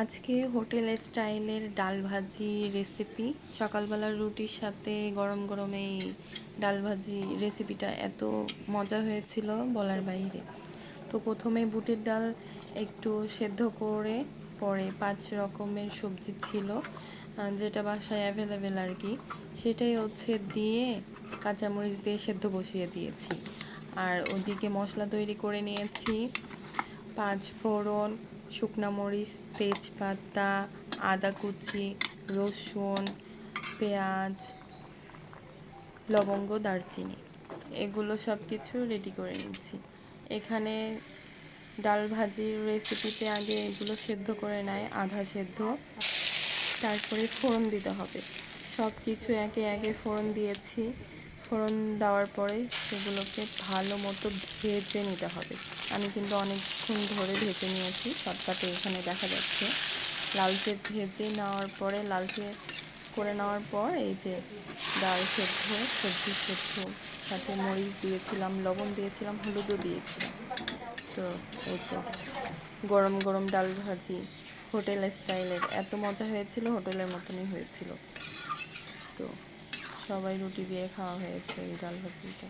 আজকে হোটেল স্টাইলের ডাল ভাজি রেসিপি। সকালবেলার রুটির সাথে গরম গরম এই ডাল ভাজি রেসিপিটা এত মজা হয়েছিল বলার বাইরে। তো প্রথমে বুটের ডাল একটু সেদ্ধ করে, পরে 5 রকমের সবজি ছিল যেটা বাসায় অ্যাভেলেবেল আর কি, সেটাই হচ্ছে দিয়ে কাঁচামরিচ দিয়ে সেদ্ধ বসিয়ে দিয়েছি। আর ওদিকে মশলা তৈরি করে নিয়েছি। 5 ফোড়ন, শুকনো মরিচ, তেজপাতা, আদা কুচি, রসুন, পেঁয়াজ, লবঙ্গ, দারচিনি, এগুলো সব কিছু রেডি করে নিচ্ছি। এখানে ডাল ভাজির রেসিপিতে আগে এগুলো সেদ্ধ করে নেয়, আধা সেদ্ধ, তারপরে ফোড়ন দিতে হবে। সব কিছু একে একে ফোড়ন দিয়েছি। ফোড়ন দেওয়ার পরে সেগুলোকে ভালো মতো ভেজে নিতে হবে। আমি কিন্তু অনেকক্ষণ ধরে ভেজে নিয়েছি, শর্টকাটে এখানে দেখা যাচ্ছে। লালচে ভেজে নেওয়ার পরে, লালচে করে নেওয়ার পর এই যে ডাল সেদ্ধ, সবজি সেদ্ধ, সাথে মরিচ দিয়েছিলাম, লবণ দিয়েছিলাম, হলুদও দিয়েছিলাম। তো এই তো গরম গরম ডাল ভাজি হোটেল স্টাইলের এত মজা হয়েছিল, হোটেলের মতনই হয়েছিল। তো সবাই রুটি দিয়ে খাওয়া হয়েছে এই ডাল ভাজিটা।